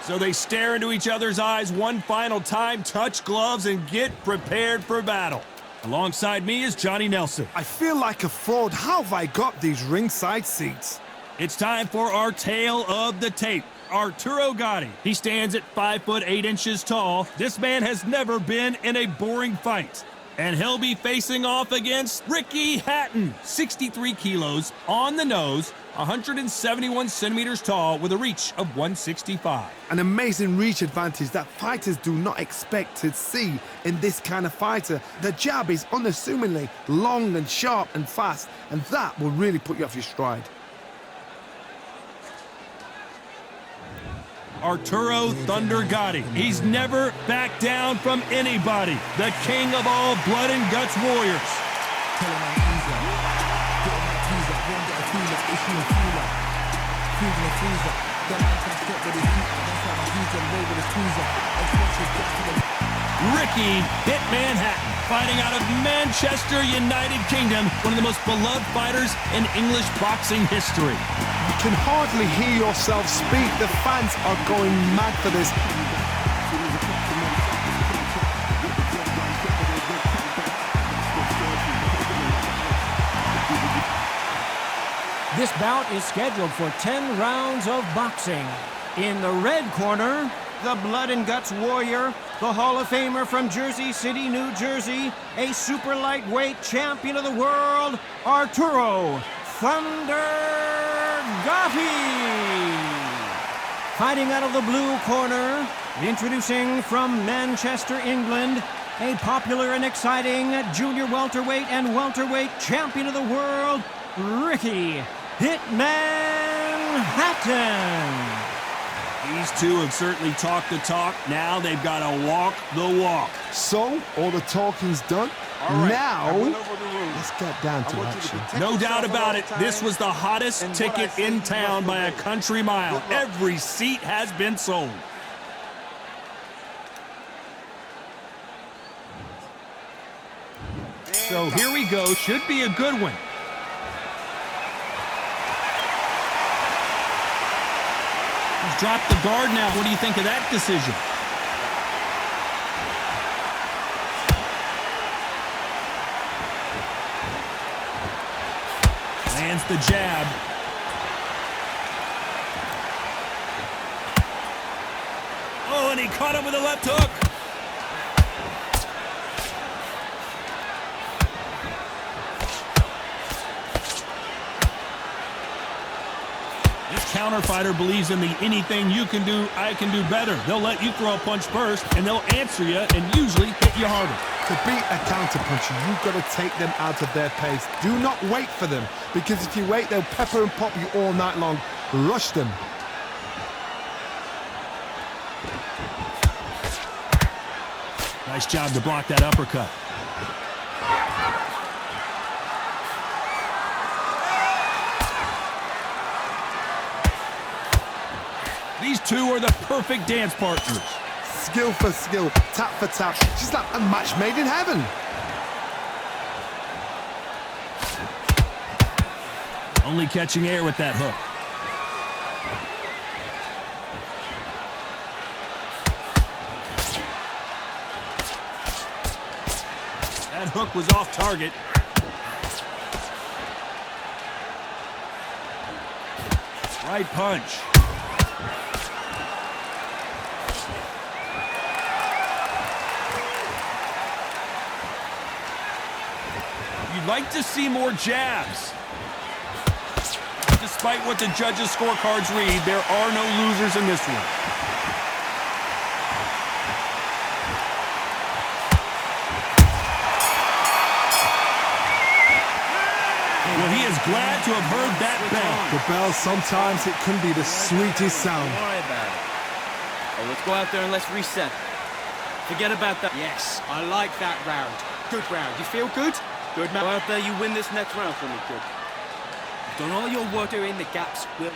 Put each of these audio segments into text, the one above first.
So they stare into each other's eyes one final time, touch gloves, and get prepared for battle. Alongside me is Johnny Nelson. I feel like a fraud. How have I got these ringside seats? It's time for our tale of the tape. Arturo Gatti. He stands at 5 foot 8 inches tall. This man has never been in a boring fight. And he'll be facing off against Ricky Hatton, 63 kilos, on the nose, 171 centimeters tall, with a reach of 165. An amazing reach advantage that fighters do not expect to see in this kind of fighter. The jab is unassumingly long and sharp and fast, and that will really put you off your stride. Arturo Thunder Gatti. He's never backed down from anybody. The king of all blood and guts warriors. Ricky Hitman Hatton, fighting out of Manchester, United Kingdom, one of the most beloved fighters in English boxing history. You can hardly hear yourself speak. The fans are going mad for this. This bout is scheduled for 10 rounds of boxing. In the red corner, the blood and guts warrior, the Hall of Famer from Jersey City, New Jersey, a super lightweight champion of the world, Arturo Thunder Gatti. Fighting out of the blue corner, introducing from Manchester, England, a popular and exciting junior welterweight and welterweight champion of the world, Ricky Hitman Hatton. These two have certainly talked the talk. Now they've got to walk the walk. So, all the talking's done. Right, now, let's get down to action. No doubt about it, this was the hottest ticket in town by a country mile. Every seat has been sold. So here we go. Should be a good one. He's dropped the guard now. What do you think of that decision? Lands the jab. Oh, and he caught him with a left hook. This counter fighter believes in the anything you can do, I can do better. They'll let you throw a punch first, and they'll answer you and usually hit you harder. To beat a counter-puncher, you've got to take them out of their pace. Do not wait for them, because if you wait, they'll pepper and pop you all night long. Rush them. Nice job to block that uppercut. These two are the perfect dance partners. Skill for skill, tap for tap. She's like a match made in heaven. Only catching air with that hook. That hook was off target. Right punch. You'd like to see more jabs. Despite what the judges' scorecards read, there are no losers in this one. Well, he is glad to have heard that bell. The bell, sometimes it can be the sweetest sound. Don't worry about it. Oh, let's go out there and let's reset. Forget about that. Yes, I like that round. Good round. You feel good? Good, man. Go out there, you win this next round for me, kid. You've done all your work in the gaps. Will.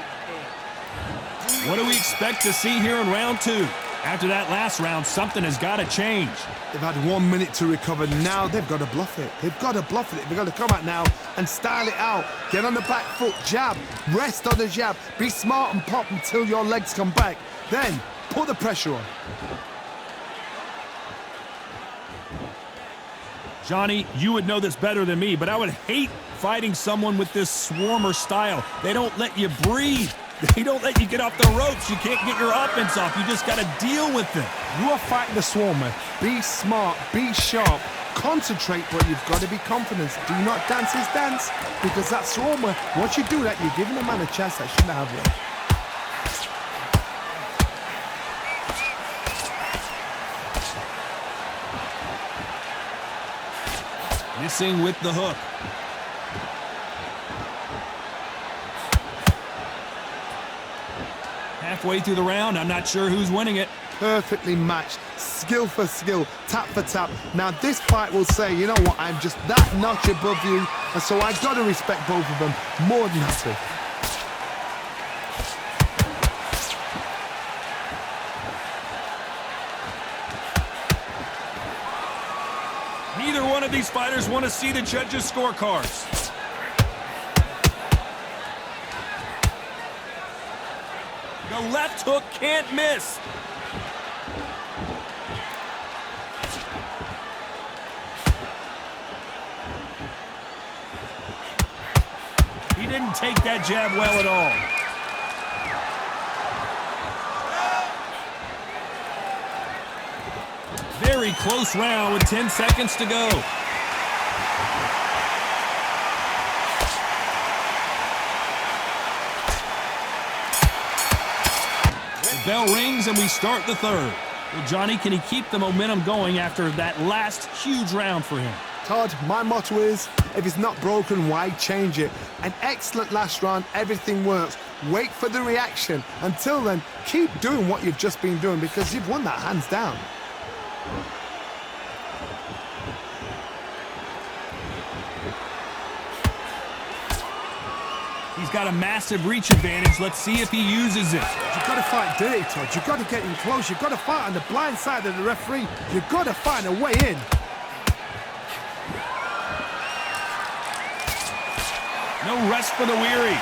What do we expect to see here in round two? After that last round, something has got to change. They've had 1 minute to recover. Now they've got to bluff it. They've got to bluff it. They've got to come out now and style it out. Get on the back foot, jab, rest on the jab. Be smart and pop until your legs come back. Then put the pressure on. Johnny, you would know this better than me, but I would hate fighting someone with this swarmer style. They don't let you breathe. They don't let you get off the ropes. You can't get your offense off. You just got to deal with it. You are fighting the swarmer. Be smart, be sharp, concentrate, but you've got to be confident. Do not dance his dance, because that swarmer, once you do that, you're giving a man a chance that shouldn't have one. Missing with the hook. Halfway through the round, I'm not sure who's winning it. Perfectly matched, skill for skill, tap for tap. Now this fight will say, you know what, I'm just that notch above you, and so I've got to respect both of them more than happy. Neither one of these fighters want to see the judges' scorecards. The left hook can't miss. He didn't take that jab well at all. Very close round with 10 seconds to go. The bell rings and we start the third. Well, Johnny, can he keep the momentum going after that last huge round for him? Todd, my motto is, if it's not broken, why change it? An excellent last round, everything works. Wait for the reaction. Until then, keep doing what you've just been doing, because you've won that hands down. He's got a massive reach advantage. Let's see if he uses it. You've got to fight dirty, Todd. You've got to get in close. You've got to fight on the blind side of the referee. You've got to find a way in. No rest for the weary.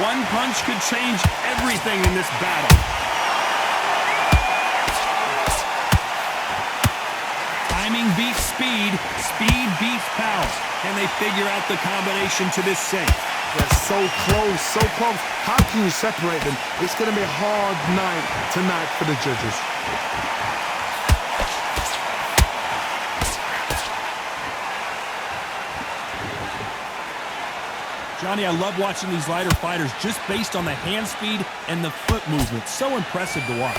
One punch could change everything in this battle. Timing beats speed, speed beats power. Can they figure out the combination to this safe? They're so close, so close. How can you separate them? It's going to be a hard night tonight for the judges. Johnny, I love watching these lighter fighters just based on the hand speed and the foot movement. So impressive to watch.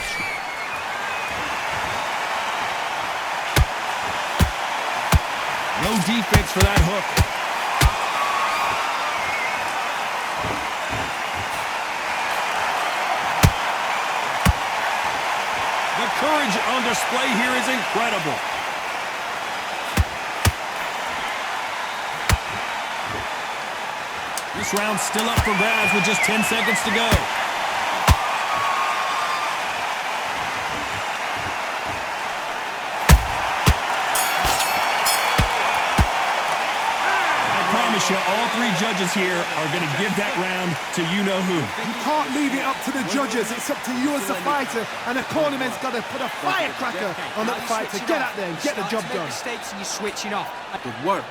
No defense for that hook. The courage on display here is incredible. This round's still up for grabs with just 10 seconds to go. You, all three judges here are going to give that round to you-know-who. You can't leave it up to the judges. It's up to you as the fighter, and the cornerman's got to put a firecracker on that fight to get out there and get the job done. Mistakes and you're switching off. Good work.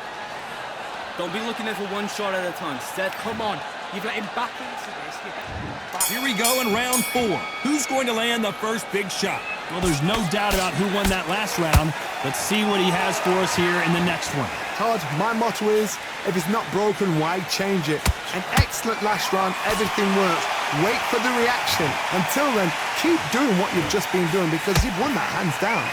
Don't be looking there for one shot at a time. Set. Come on. You've let him back into this. Here we go in round 4. Who's going to land the first big shot? Well, there's no doubt about who won that last round. Let's see what he has for us here in the next one. Todd, my motto is, if it's not broken, why change it? An excellent last round, everything works. Wait for the reaction. Until then, keep doing what you've just been doing, because you've won that hands down.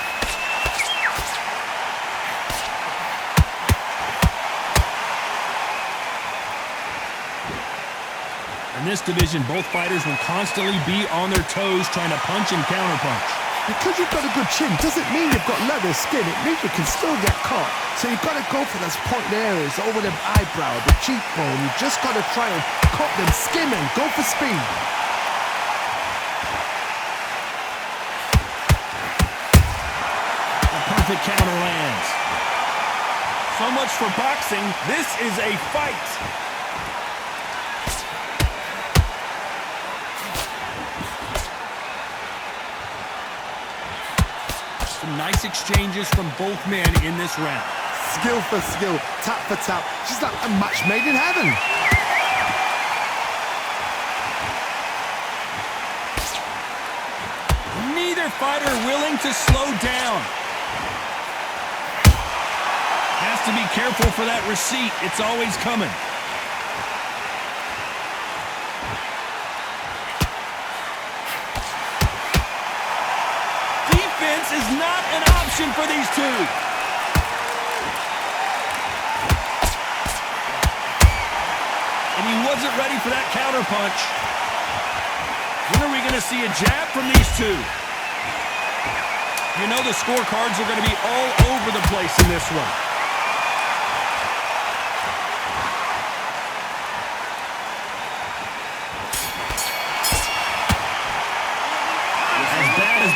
In this division, both fighters will constantly be on their toes trying to punch and counterpunch. Because you've got a good chin doesn't mean you've got leather skin. It means you can still get caught. So you've got to go for those pointed areas over the eyebrow, the cheekbone. You've just got to try and cut them, skim them, go for speed. A perfect counter lands. So much for boxing. This is a fight. Some nice exchanges from both men in this round. Skill for skill, tap for tap. She's like a match made in heaven. Neither fighter willing to slow down. Has to be careful for that receipt. It's always coming. Defense is not an option for these two. And he wasn't ready for that counter punch. When are we going to see a jab from these two? You know the scorecards are going to be all over the place in this one.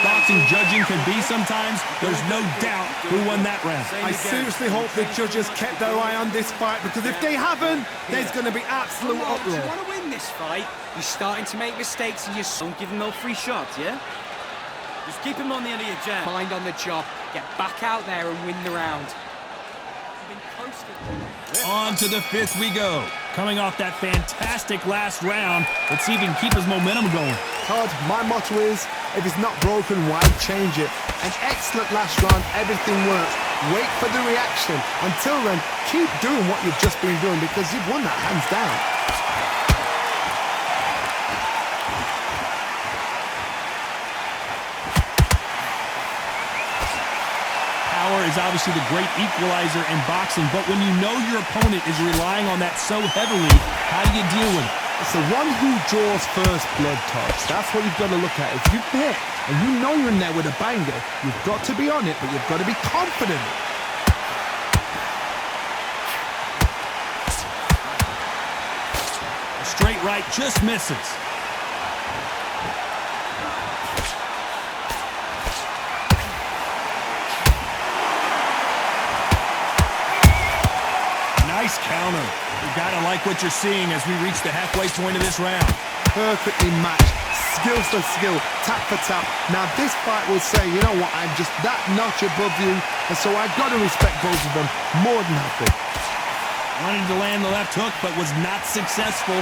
Boxing judging can be sometimes, there's no doubt who won that round. I seriously hope the judges kept their eye on this fight, because if they haven't, there's going to be absolute If you uproar. want to win this fight, you're starting to make mistakes and you don't give him no free shots, yeah? Just keep him on the end of your jab. Mind on the job. Get back out there and win the round. On to the fifth we go. Coming off that fantastic last round, let's see if he can keep his momentum going. Todd, my motto is, if it's not broken, why change it? An excellent last round, everything works. Wait for the reaction. Until then, keep doing what you've just been doing, because you've won that hands down. Power is obviously the great equalizer in boxing, but when you know your opponent is relying on that so heavily, how do you deal with it? It's the one who draws first blood, Todd. That's what you've got to look at. If you've hit and you know you're in there with a banger, you've got to be on it, but you've got to be confident. A straight right just misses. Nice counter. You gotta like what you're seeing as we reach the halfway point of this round. Perfectly matched. Skill for skill, tap for tap. Now this fight will say, you know what, I'm just that notch above you, and so I've got to respect both of them more than happy. Wanted to land the left hook, but was not successful.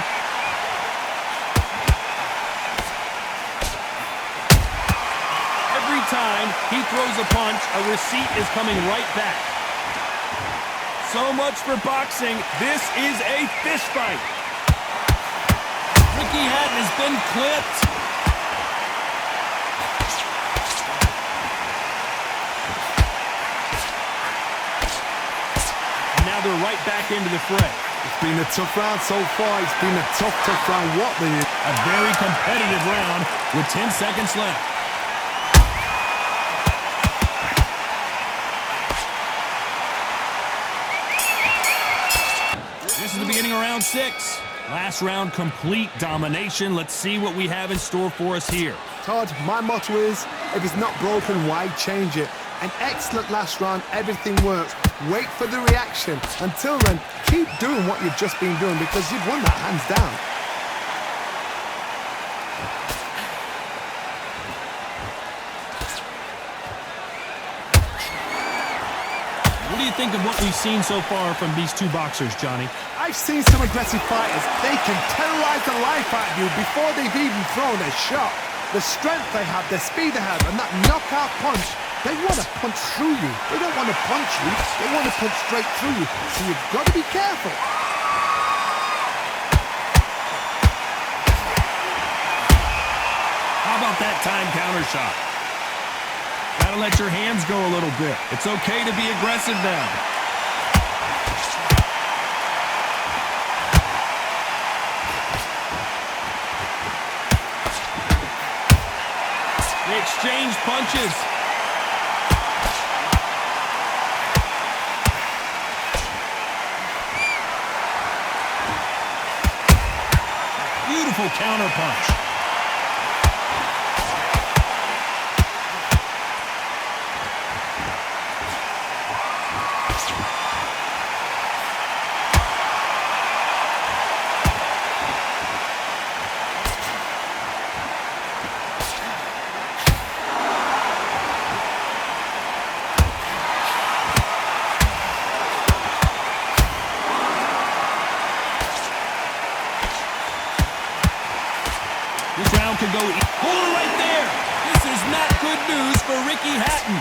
Every time he throws a punch, a receipt is coming right back. So much for boxing. This is a fist fight. Ricky Hatton has been clipped. Now they're right back into the fray. It's been a tough round so far. It's been a tough round. What the... A very competitive round with 10 seconds left. This is the beginning of round 6. Last round, complete domination. Let's see what we have in store for us here. Todd, my motto is, if it's not broken, why change it? An excellent last round, everything works. Wait for the reaction. Until then, keep doing what you've just been doing, because you've won that hands down. What do you think of what we've seen so far from these two boxers, Johnny? I've seen some aggressive fighters. They can terrorize the life out of you before they've even thrown a shot. The strength they have, the speed they have, and that knockout punch, they want to punch through you. They don't want to punch you. They want to punch straight through you. So you've got to be careful. How about that time counter shot? Gotta let your hands go a little bit. It's okay to be aggressive now. They exchange punches. Beautiful counter punch. This round could go. Hold it right there. This is not good news for Ricky Hatton.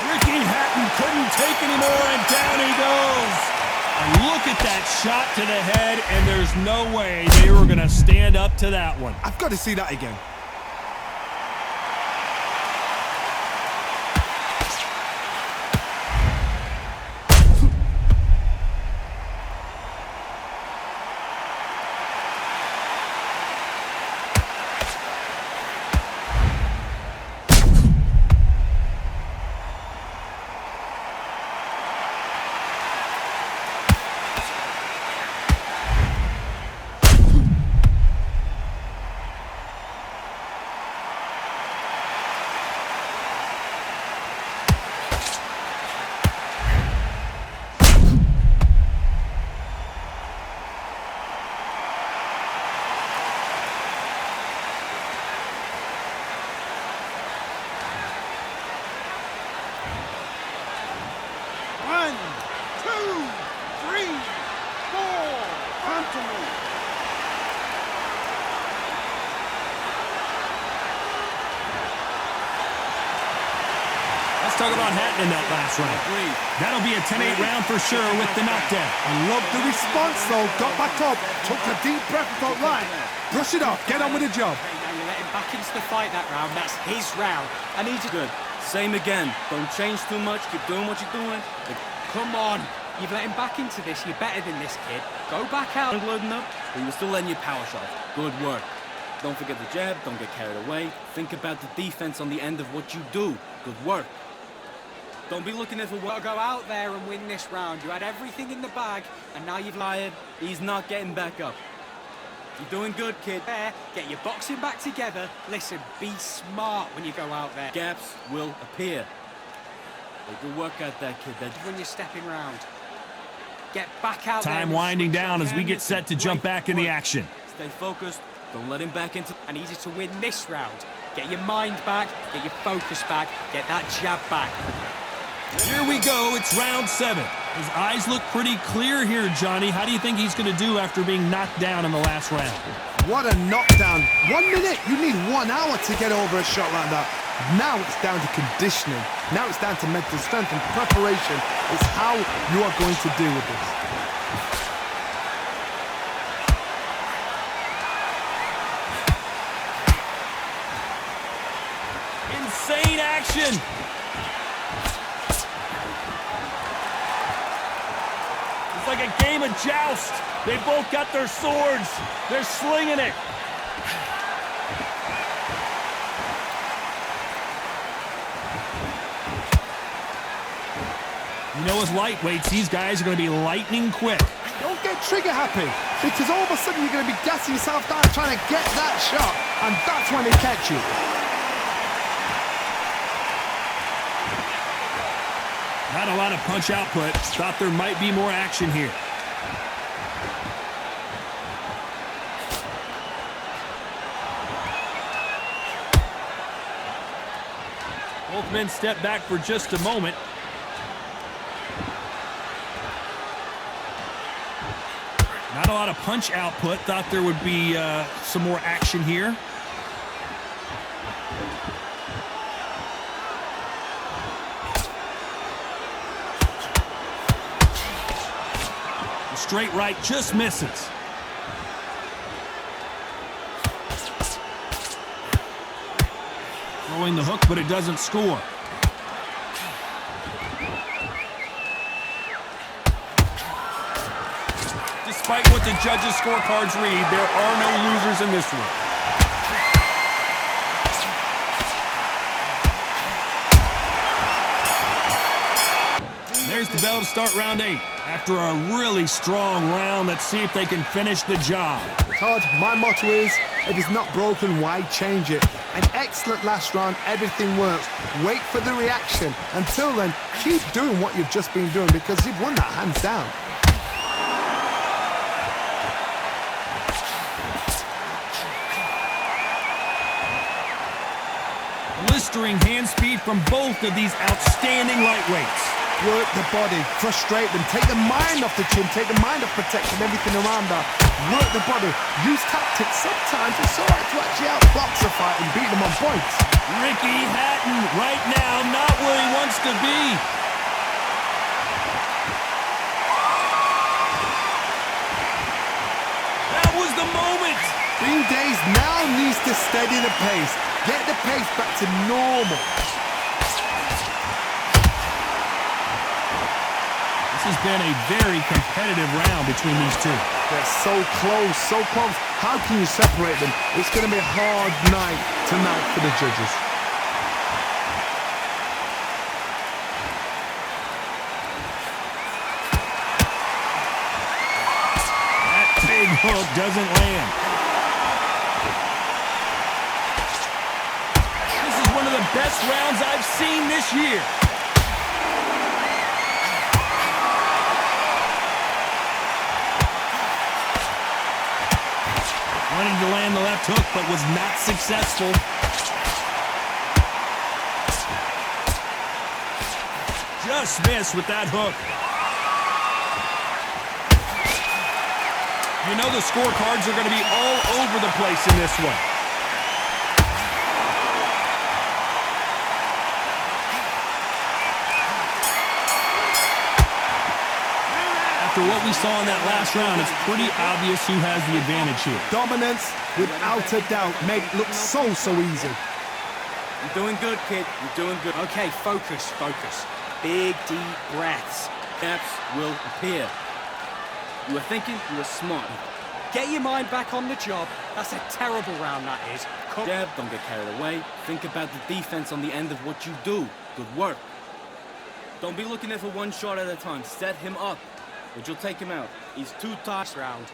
Ricky Hatton couldn't take anymore, and down he goes. And look at that shot to the head, and there's no way they were going to stand up to that one. I've got to see that again. Let's talk about Hatton in that last round. That'll be a 10-8 round for sure with the knockdown. I love the response, though. Got back up, took a deep breath, thought, right, brush it off, get on with the job. Okay, now you let him back into the fight that round. That's his round. I need you good. Same again. Don't change too much. Keep doing what you're doing. Come on. You've let him back into this. You're better than this, kid. Go back out. Loading up, but you're still letting your power shot. Good work. Don't forget the jab. Don't get carried away. Think about the defense on the end of what you do. Good work. Don't be looking at the work. Go out there and win this round. You had everything in the bag, and now you've lied. He's not getting back up. You're doing good, kid. There, get your boxing back together. Listen, be smart when you go out there. Gaps will appear. Make good work out that kid. When you're stepping round, get back out there. Time winding down as we get set to jump back in the action. Stay focused. Don't let him back into. I need you to win this round. Get your mind back, get your focus back, get that jab back. Here we go, it's round 7. His eyes look pretty clear here, Johnny. How do you think he's going to do after being knocked down in the last round? What a knockdown. 1 minute, you need 1 hour to get over a shot like that. Now it's down to conditioning. Now it's down to mental strength and preparation. It's how you are going to deal with this. Insane action! It's like a game of joust. They both got their swords. They're slinging it. You know, as lightweights, these guys are going to be lightning quick. Don't get trigger happy, because all of a sudden you're going to be gassing yourself down trying to get that shot, and that's when they catch you. Not a lot of punch output. Thought there might be more action here. Both men step back for just a moment. Not a lot of punch output. Thought there would be some more action here. The straight right just misses. Throwing the hook, but it doesn't score. Despite what the judges' scorecards read, there are no losers in this one. there's the bell to start round 8. After a really strong round, let's see if they can finish the job. Todd, my motto is, if it's not broken, why change it? An excellent last round, everything works. Wait for the reaction. Until then, keep doing what you've just been doing because you've won that hands down. Blistering hand speed from both of these outstanding lightweights. Work the body, frustrate them, take the mind off the chin, take the mind off protecting everything around that. Work the body, use tactics. Sometimes it's all right to actually outbox a fight and beat them on points. Ricky Hatton right now not where he wants to be. That was the moment. Green Days now needs to steady the pace. Get the pace back to normal. This has been a very competitive round between these two. They're so close, so close. How can you separate them? It's going to be a hard night tonight for the judges. That big hook doesn't land. This is one of the best rounds I've seen this year. Wanted to land the left hook, but was not successful. Just missed with that hook. You know the scorecards are going to be all over the place in this one. After what we saw in that last round, it's pretty obvious who has the advantage here. Dominance, without a doubt, made it look so easy. You're doing good, kid. You're doing good. Okay, focus, focus. Big, deep breaths. Gaps will appear. You were thinking, you were smart. Get your mind back on the job. That's a terrible round, that is. Jab, don't get carried away. Think about the defense on the end of what you do. Good work. Don't be looking at for one shot at a time. Set him up, but you'll take him out. He's too tight. Round.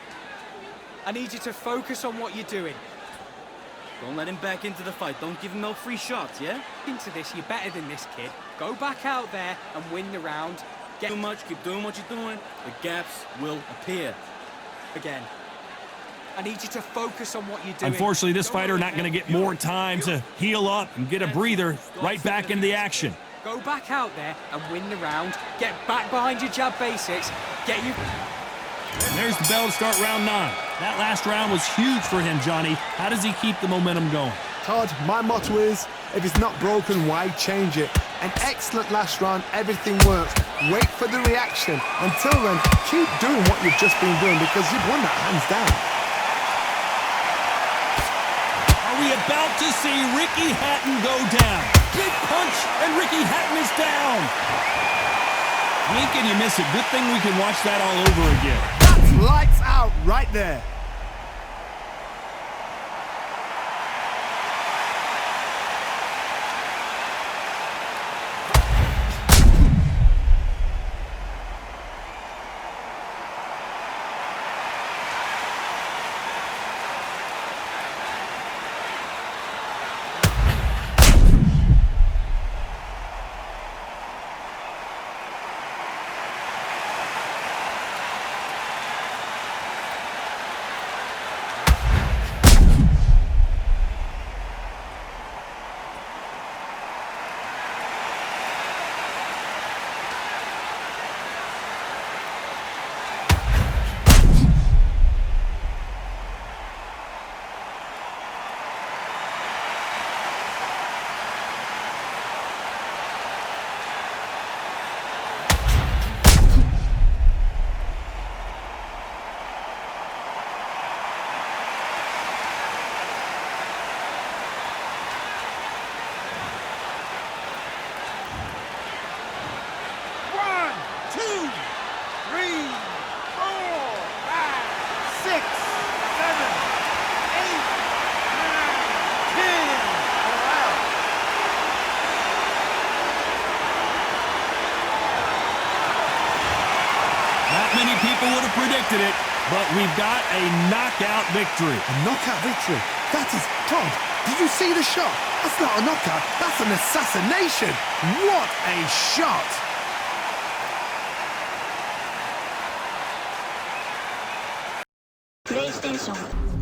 I need you to focus on what you're doing. Don't let him back into the fight. Don't give him no free shots, yeah? Into this, you're better than this kid. Go back out there and win the round. Get too much, keep doing what you're doing. The gaps will appear. Again. I need you to focus on what you're doing. Unfortunately, this fighter not going to get more time to heal up and get a breather. Right back into the action. Go back out there and win the round. Get back behind your jab basics. Get you... And there's the bell to start round 9. That last round was huge for him, Johnny. How does he keep the momentum going? Todd, my motto is, if it's not broken, why change it? An excellent last round, everything works. Wait for the reaction. Until then, keep doing what you've just been doing because you've won that hands down. Are we about to see Ricky Hatton go down? Big punch, and Ricky Hatton is down. Blink and you miss it. Good thing we can watch that all over again. That's lights out right there. people would have predicted it, but we've got a knockout victory. A knockout victory? That is God. Did you see the shot? That's not a knockout. That's an assassination. What a shot. PlayStation